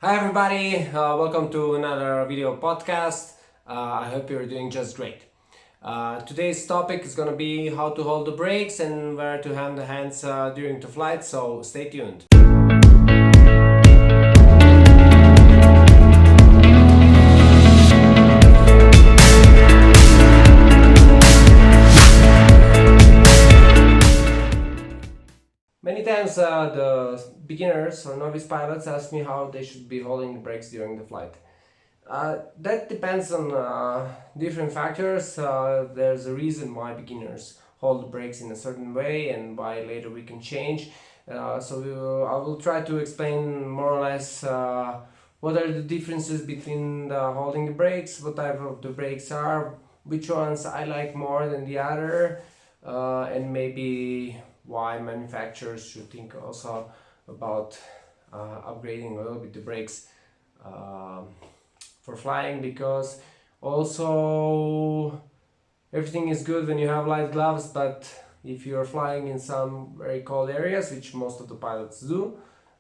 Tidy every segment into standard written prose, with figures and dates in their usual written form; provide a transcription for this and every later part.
Hi everybody, welcome to another video podcast. I hope you're doing just great. Today's topic is going to be how to hold the brakes and where to hand the hands during the flight, so stay tuned. Many times the beginners or novice pilots ask me how they should be holding the brakes during the flight. That depends on different factors. There's a reason why beginners hold the brakes in a certain way and why later we can change. I will try to explain more or less what are the differences between holding the brakes, what type of the brakes are, which ones I like more than the other, and maybe why manufacturers should think also about upgrading a little bit the brakes for flying, because also everything is good when you have light gloves, but if you're flying in some very cold areas, which most of the pilots do,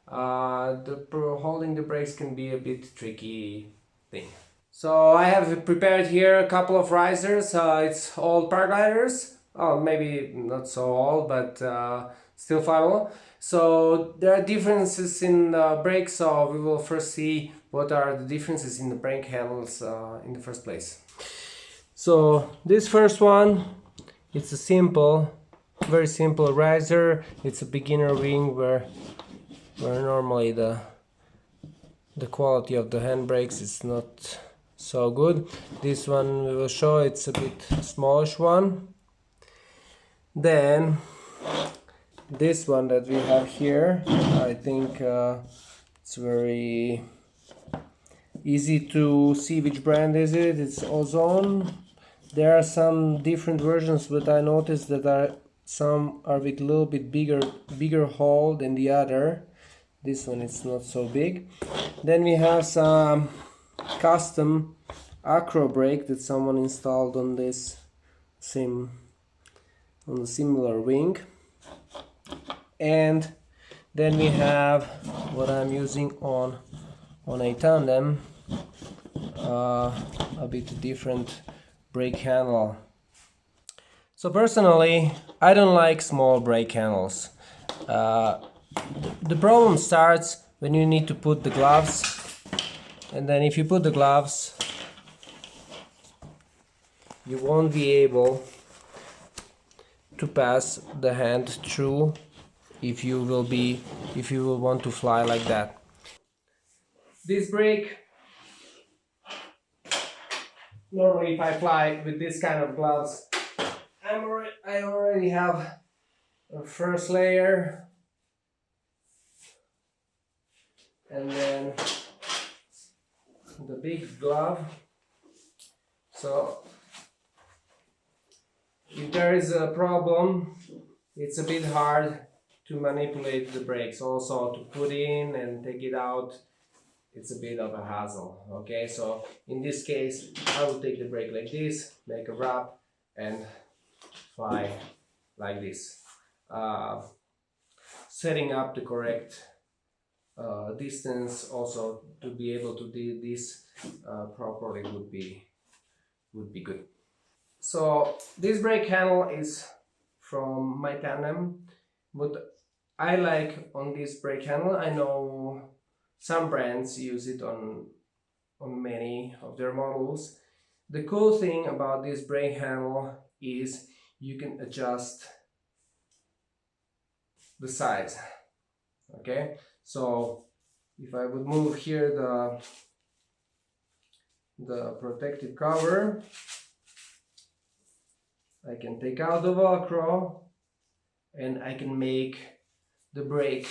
holding the brakes can be a bit tricky thing. So I have prepared here a couple of risers. It's old paragliders. Oh, maybe not so old, but still flyable. So there are differences in the brakes. So we will first see what are the differences in the brake handles in the first place. So this first one, it's a simple, very simple riser. It's a beginner wing where normally the quality of the handbrakes is not so good. This one we will show, it's a bit smallish one. Then this one that we have here, I think it's very easy to see which brand is it. It's Ozone. There are some different versions, but I noticed that some are with a little bit bigger hole than the other. This one is not so big. Then we have some custom Acro brake that someone installed on this on a similar wing. And then we have what I'm using on a tandem, a bit different brake handle. So personally, I don't like small brake handles. The problem starts when you need to put the gloves, and then if you put the gloves, you won't be able to pass the hand through if you will want to fly like that. This brake, normally if I fly with this kind of gloves, I already have a first layer, and then the big glove. So if there is a problem, it's a bit hard to manipulate the brakes. Also to put in and take it out, it's a bit of a hassle. Okay, so in this case I will take the brake like this, make a wrap and fly like this. Setting up the correct distance also to be able to do this properly would be good. So this brake handle is from my tandem. What I like on this brake handle, I know some brands use it on many of their models. The cool thing about this brake handle is you can adjust the size. Okay, so if I would move here the protective cover, I can take out the Velcro and I can make the brake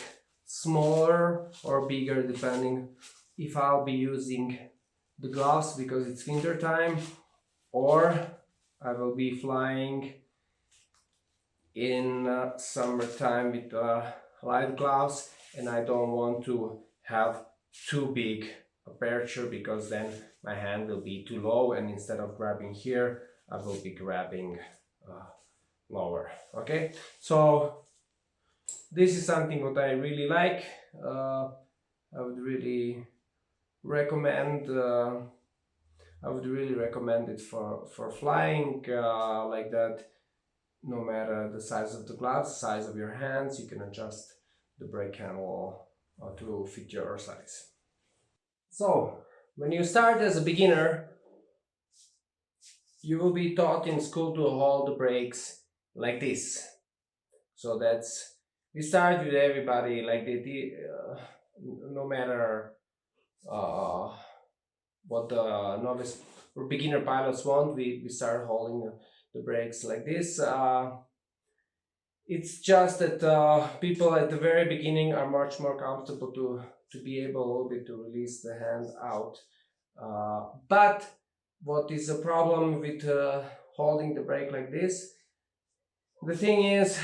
smaller or bigger depending if I'll be using the gloves because it's winter time, or I will be flying in summertime with light gloves and I don't want to have too big aperture because then my hand will be too low, and instead of grabbing here I will be grabbing lower. Okay, so this is something what I really like. I would really recommend, I would really recommend it for flying like that. No matter the size of the gloves, size of your hands, you can adjust the brake handle to fit your size. So, when you start as a beginner, you will be taught in school to hold the brakes like this. So we start with everybody like no matter uh, what the novice or beginner pilots want, we start holding the brakes like this. It's just that people at the very beginning are much more comfortable to be able a little bit to release the hand out. But what is the problem with holding the brake like this? The thing is,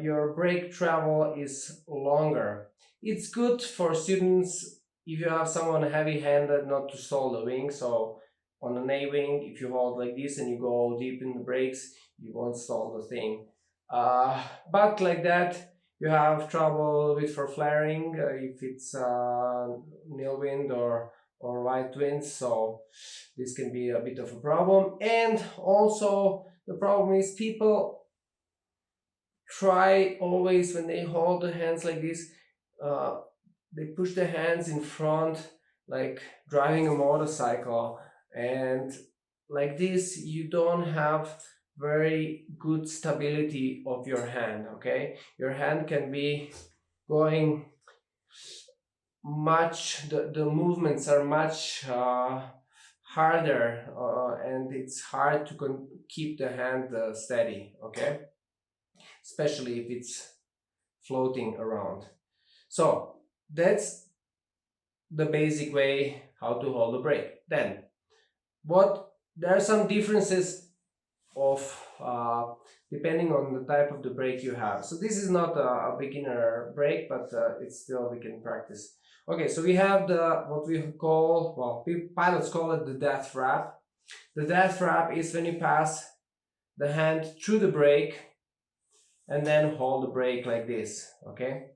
your brake travel is longer. It's good for students if you have someone heavy-handed not to stall the wing. So on an A-wing, if you hold like this and you go deep in the brakes, you won't stall the thing. But like that, you have trouble with for flaring if it's nil wind or right winds. So this can be a bit of a problem. And also the problem is people try always when they hold the hands like this, they push the hands in front like driving a motorcycle, and like this you don't have very good stability of your hand. Okay, your hand can be going much, the movements are much harder, and it's hard to keep the hand steady. Okay, especially if it's floating around. So that's the basic way how to hold the brake. Then there are some differences of depending on the type of the brake you have. So this is not a beginner brake, but it's still we can practice. Okay, so we have what we call, well, pilots call it the death wrap. The death wrap is when you pass the hand through the brake and then hold the brake like this. Okay,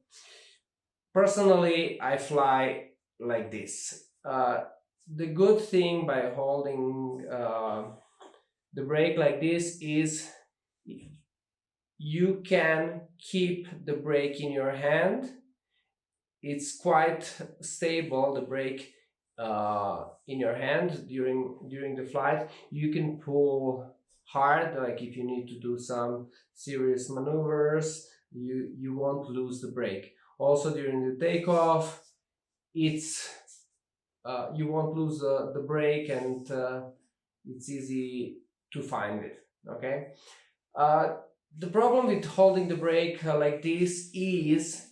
personally I fly like this. The good thing by holding the brake like this is you can keep the brake in your hand. It's quite stable, the brake in your hand during the flight. You can pull hard, like if you need to do some serious maneuvers, you won't lose the brake. Also during the takeoff, it's you won't lose the brake, and it's easy to find it. Okay, the problem with holding the brake like this is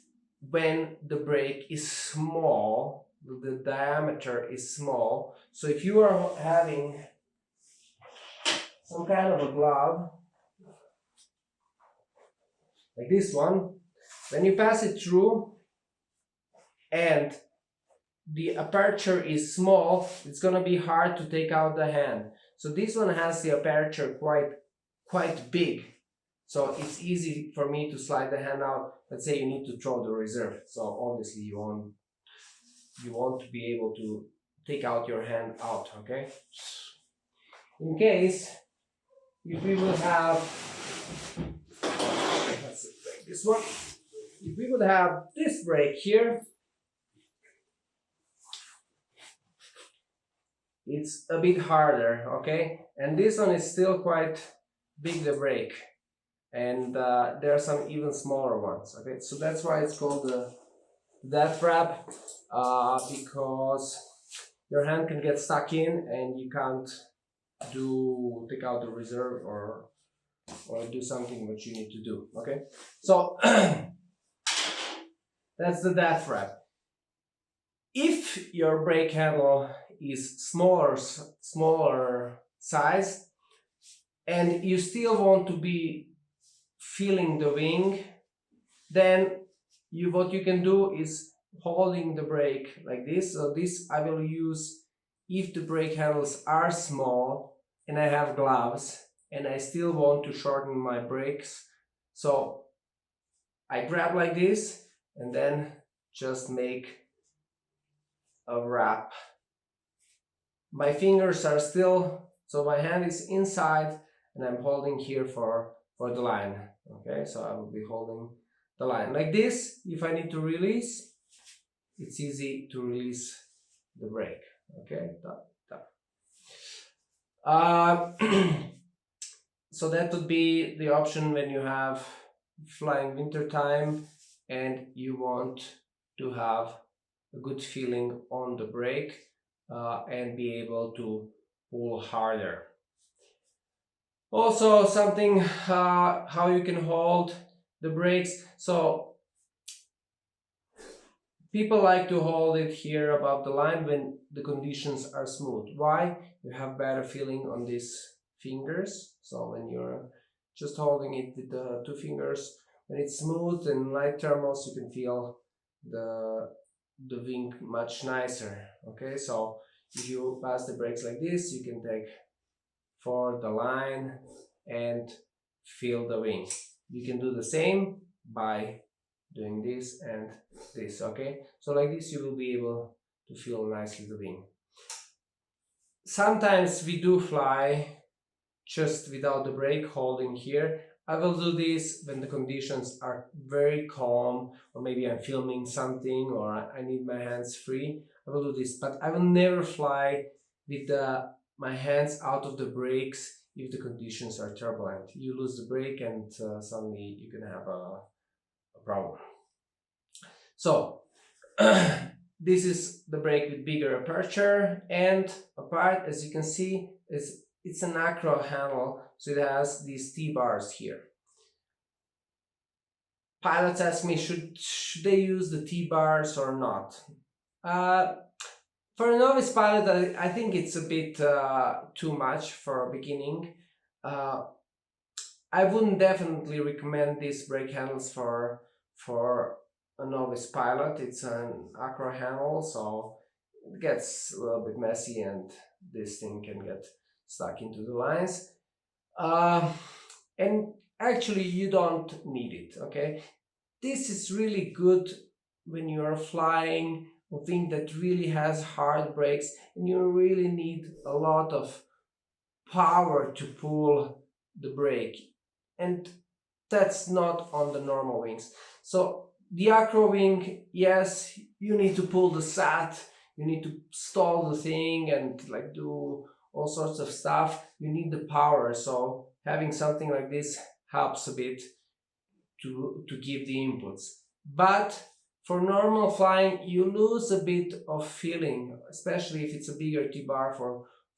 when the brake is small, the diameter is small. So if you are having some kind of a glove like this one, when you pass it through and the aperture is small, it's gonna be hard to take out the hand. So this one has the aperture quite big, so it's easy for me to slide the hand out. Let's say you need to throw the reserve, so obviously you want to be able to take out your hand out. Okay, in case if we will have, let's take this one, if we would have this brake here, it's a bit harder. Okay, and this one is still quite big, the brake, and there are some even smaller ones. Okay, so that's why it's called the death wrap, because your hand can get stuck in and you can't take out the reserve or do something what you need to do. Okay, so that's the death wrap. If your brake handle is smaller size and you still want to be feeling the wing, then what you can do is holding the brake like this. So this I will use if the brake handles are small and I have gloves and I still want to shorten my brakes. So I grab like this and then just make a wrap. My fingers are still, so my hand is inside and I'm holding here for the line. Okay, so I will be holding the line like this. If I need to release, it's easy to release the brake. Okay, so that would be the option when you have flying winter time and you want to have a good feeling on the brake and be able to pull harder. Also something how you can hold the brakes. So people like to hold it here above the line when the conditions are smooth. Why? You have better feeling on these fingers. So when you're just holding it with the two fingers, when it's smooth and light thermals, you can feel the wing much nicer. Okay, so if you pass the brakes like this, you can take for the line and feel the wing. You can do the same by doing this and this. Okay, so like this you will be able to feel nicely the wing. Sometimes we do fly just without the brake, holding here. I will do this when the conditions are very calm, or maybe I'm filming something or I need my hands free. I will do this, but I will never fly with my hands out of the brakes if the conditions are turbulent. You lose the brake and suddenly you're gonna have a problem. So this is the brake with bigger aperture, and apart, as you can see, it's an Acro handle, so it has these T-bars here. Pilots ask me, should they use the T-bars or not? For a novice pilot, I think it's a bit too much for a beginning. I wouldn't definitely recommend these brake handles for a novice pilot. It's an Acro handle, so it gets a little bit messy and this thing can get stuck into the lines. And actually you don't need it, okay? This is really good when you're flying a thing that really has hard brakes and you really need a lot of power to pull the brake, and that's not on the normal wings. So the Acro wing, yes, you need to pull the sat, you need to stall the thing and like do all sorts of stuff. You need the power, so having something like this helps a bit to give the inputs. But for normal flying, you lose a bit of feeling, especially if it's a bigger T-bar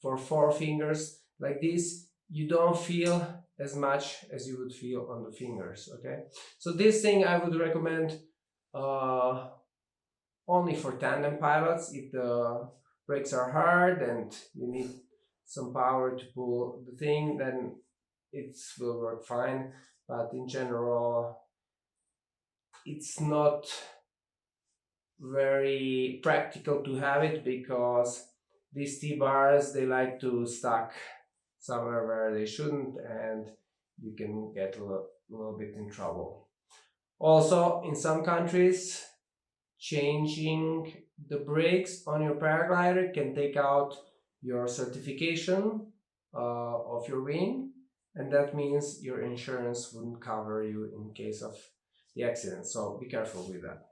for four fingers like this. You don't feel as much as you would feel on the fingers. Okay, so this thing I would recommend only for tandem pilots. If the brakes are hard and you need some power to pull the thing, then it will work fine. But in general, it's not very practical to have it, because these T-bars, they like to stuck somewhere where they shouldn't, and you can get a little bit in trouble. Also, in some countries, changing the brakes on your paraglider can take out your certification of your wing, and that means your insurance wouldn't cover you in case of the accident, so be careful with that.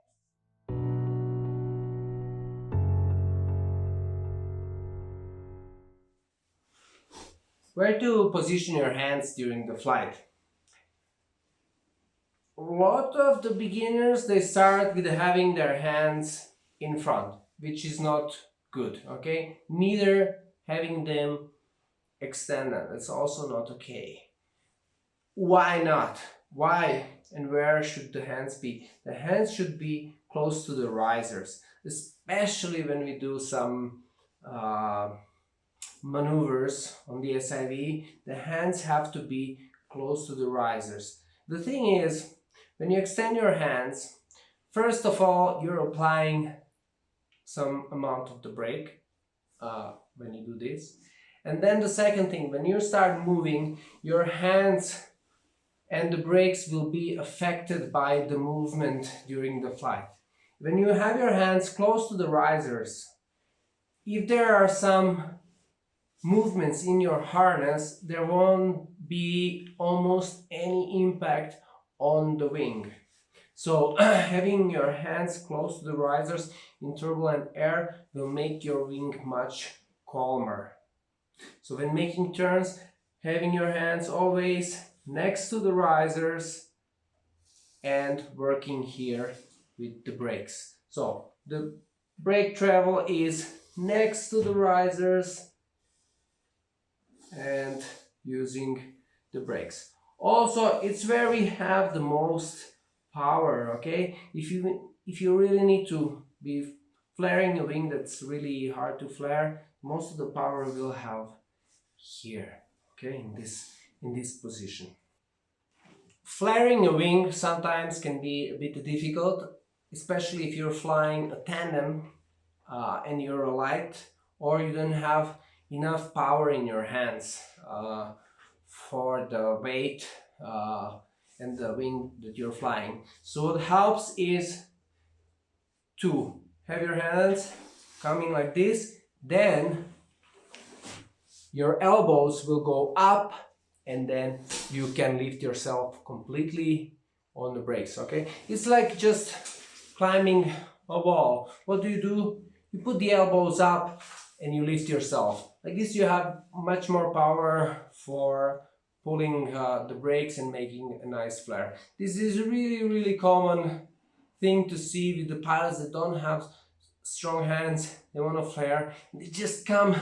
Where to position your hands during the flight? A lot of the beginners, they start with having their hands in front, which is not good, okay? Neither having them extended, that's also not okay. Why not? Why and where should the hands be? The hands should be close to the risers, especially when we do some maneuvers on the SIV. The hands have to be close to the risers. The thing is, when you extend your hands, first of all, you're applying some amount of the brake when you do this. And then the second thing, when you start moving, your hands and the brakes will be affected by the movement during the flight. When you have your hands close to the risers, if there are some movements in your harness, there won't be almost any impact on the wing. So having your hands close to the risers in turbulent air will make your wing much calmer. So when making turns, having your hands always next to the risers and working here with the brakes. So the brake travel is next to the risers and using the brakes. Also, it's where we have the most power, okay? If you really need to be flaring a wing that's really hard to flare, most of the power will have here, okay, in this position. Flaring a wing sometimes can be a bit difficult, especially if you're flying a tandem and you're light, or you don't have enough power in your hands for the weight and the wing that you're flying. So what helps is to have your hands coming like this, then your elbows will go up and then you can lift yourself completely on the brakes, okay? It's like just climbing a wall. What do? You put the elbows up and you lift yourself. Like this you have much more power for pulling the brakes and making a nice flare. This is a really common thing to see with the pilots that don't have strong hands. They want to flare. They just come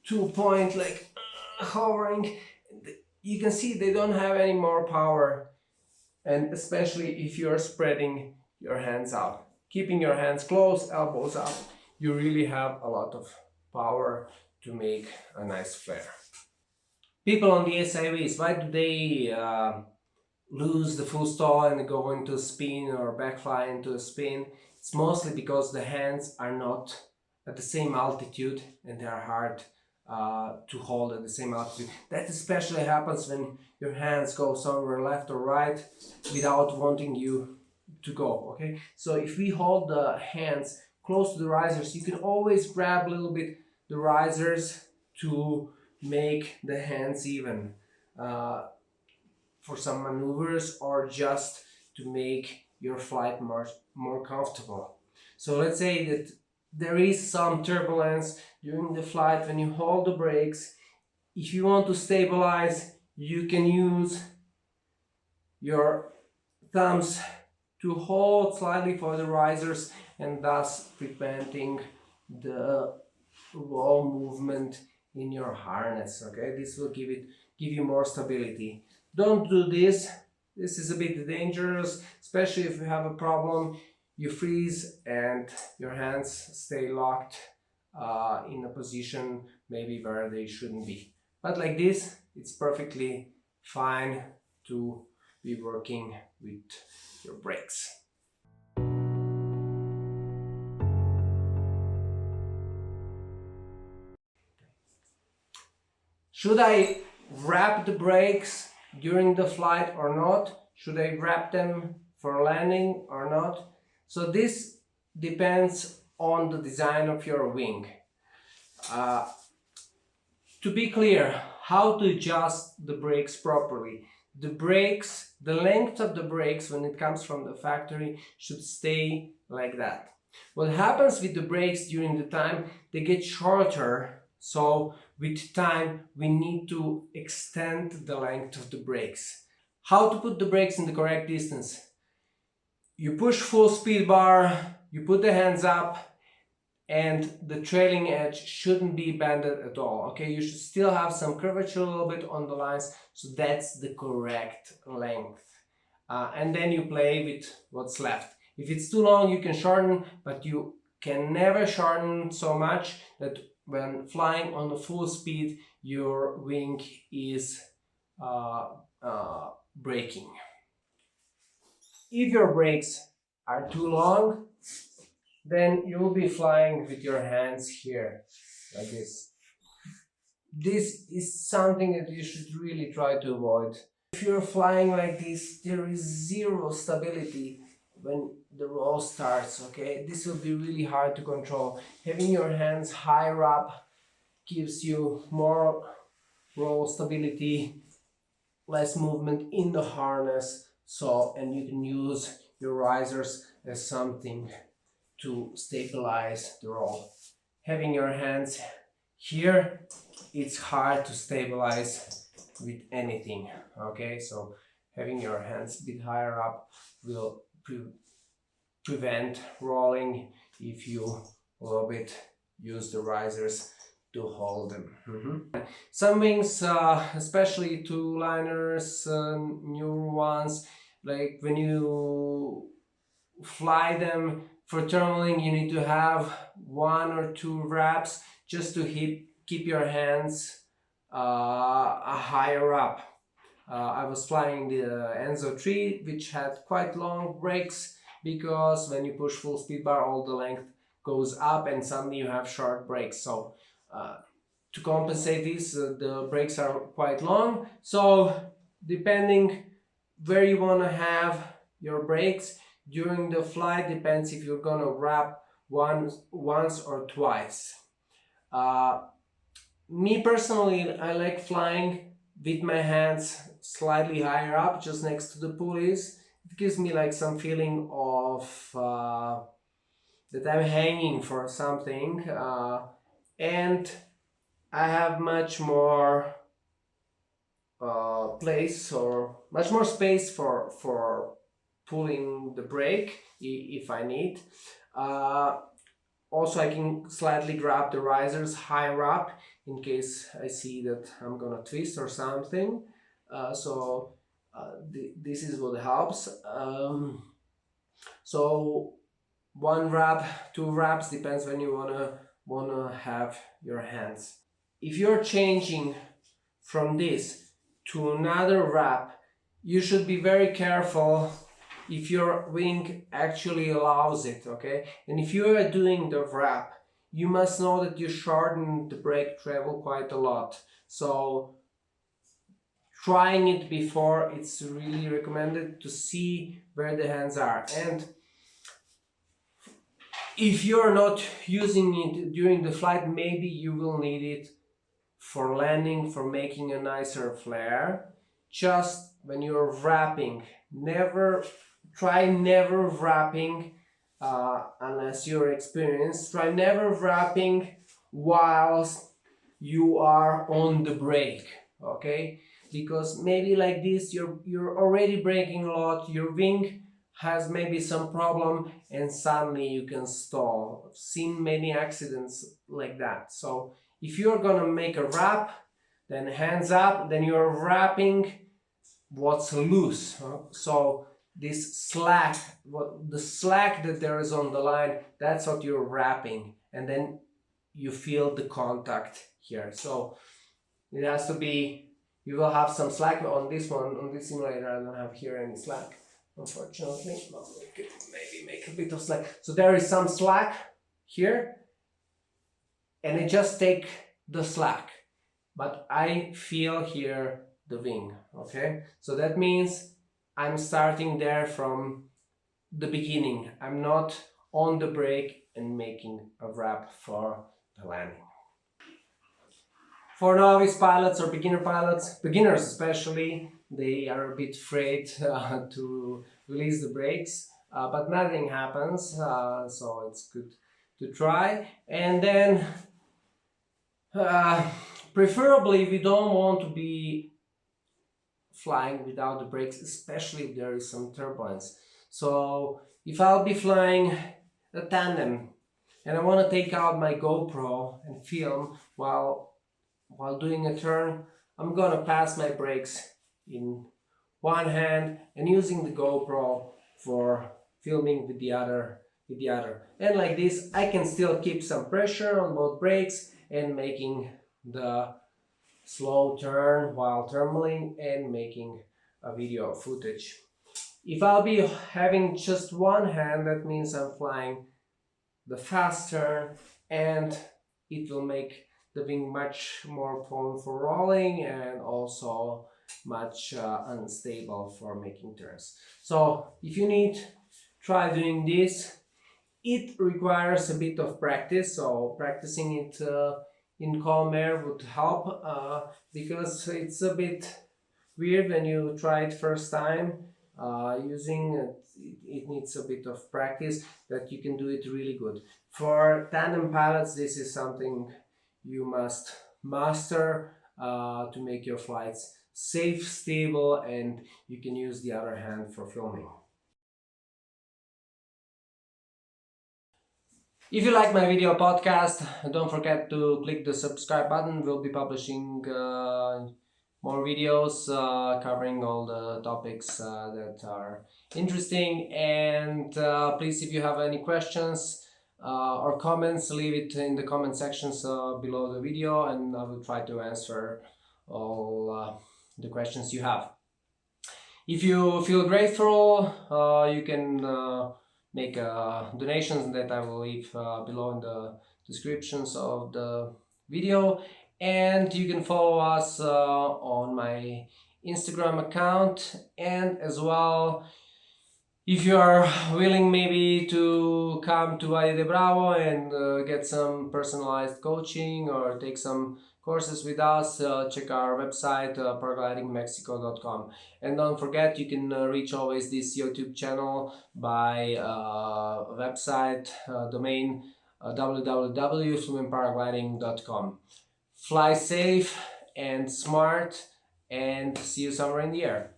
to a point like hovering. You can see they don't have any more power, and especially if you're spreading your hands out. Keeping your hands close, elbows up, you really have a lot of power to make a nice flare. People on the SIVs, why do they lose the full stall and go into a spin or backfly into a spin? It's mostly because the hands are not at the same altitude and they are hard to hold at the same altitude. That especially happens when your hands go somewhere left or right without wanting you to go, okay? So if we hold the hands close to the risers, you can always grab a little bit the risers to make the hands even for some maneuvers or just to make your flight more comfortable. So let's say that there is some turbulence during the flight when you hold the brakes. If you want to stabilize, you can use your thumbs to hold slightly for the risers and thus preventing the roll movement in your harness, okay? This will give you more stability. Don't do this. This is a bit dangerous, especially if you have a problem. You freeze and your hands stay locked in a position maybe where they shouldn't be. But like this, it's perfectly fine to be working with your brakes. Should I wrap the brakes during the flight or not? Should I wrap them for landing or not? So this depends on the design of your wing. To be clear, how to adjust the brakes properly. The length of the brakes when it comes from the factory should stay like that. What happens with the brakes during the time, they get shorter, so with time we need to extend the length of the brakes. How to put the brakes in the correct distance? You push full speed bar, you put the hands up, and the trailing edge shouldn't be bended at all, okay? You should still have some curvature a little bit on the lines, so that's the correct length. And then you play with what's left. If it's too long, you can shorten, but you can never shorten so much that when flying on the full speed, your wing is breaking. If your brakes are too long, then you will be flying with your hands here, like this. This is something that you should really try to avoid. If you're flying like this, there is zero stability when the roll starts, okay? This will be really hard to control. Having your hands higher up gives you more roll stability, less movement in the harness, so, and you can use your risers as something to stabilize the roll. Having your hands here, it's hard to stabilize with anything, okay? So having your hands a bit higher up will prevent rolling if you a little bit use the risers to hold them. Some wings, especially two-liners, newer ones, like when you fly them for thermaling, you need to have 1 or 2 wraps just to keep your hands higher up. I was flying the Enzo 3, which had quite long brakes, because when you push full speed bar, all the length goes up and suddenly you have short brakes. So to compensate this, the brakes are quite long. So depending where you want to have your brakes during the flight, depends if you're gonna wrap once or twice. Me personally, I like flying with my hands slightly higher up, just next to the pulleys. It gives me like some feeling of that I'm hanging for something, and I have much more place, or much more space for pulling the brake if I need. Also, I can slightly grab the risers higher up in case I see that I'm gonna twist or something. This is what helps. So 1 wrap, 2 wraps, depends when you wanna have your hands. If you're changing from this to another wrap, you should be very careful if your wing actually allows it, okay? And if you are doing the wrap, you must know that you shorten the brake travel quite a lot. So trying it before, it's really recommended to see where the hands are. And if you're not using it during the flight, maybe you will need it for landing, for making a nicer flare. Just when you're wrapping, never wrapping unless you're experienced. Try never wrapping whilst you are on the brake, okay? Because maybe like this, you're already braking a lot, your wing has maybe some problem, and suddenly you can stall. I've seen many accidents like that. So if you're gonna make a wrap, then hands up, then you're wrapping what's loose. So this slack, the slack that there is on the line, that's what you're wrapping, and then you feel the contact here. So it has to be, you will have some slack on this one, on this simulator. I don't have here any slack, unfortunately. Maybe make a bit of slack. So there is some slack here, and I just take the slack, but I feel here the wing, okay? So that means I'm starting there from the beginning. I'm not on the brake and making a wrap for the landing. For novice pilots or beginner pilots, beginners especially, they are a bit afraid to release the brakes, but nothing happens, so it's good to try. And then preferably we don't want to be flying without the brakes, especially if there is some turbulence. So if I'll be flying a tandem and I want to take out my GoPro and film while doing a turn, I'm gonna pass my brakes in one hand and using the GoPro for filming with the other. And like this, I can still keep some pressure on both brakes and making the slow turn while thermaling and making a video footage. If I'll be having just one hand, that means I'm flying the fast turn, and it will make the wing much more prone for rolling and also much unstable for making turns. So if you need try doing this. It requires a bit of practice, so practicing it in calm air would help, because it's a bit weird when you try it first time. Using it needs a bit of practice that you can do it really good. For tandem pilots, this is something you must master to make your flights safe, stable, and you can use the other hand for filming. If you like my video podcast, don't forget to click the subscribe button. We'll be publishing more videos covering all the topics that are interesting. And please, if you have any questions or comments, leave it in the comment sections below the video, and I will try to answer all the questions you have. If you feel grateful, you can make donations that I will leave below in the descriptions of the video, and you can follow us on my Instagram account. And as well, if you are willing maybe to come to Valle de Bravo and get some personalized coaching or take some courses with us, check our website, paraglidingmexico.com. And don't forget, you can reach always this YouTube channel by website domain www.flumenparagliding.com. Fly safe and smart, and see you somewhere in the air.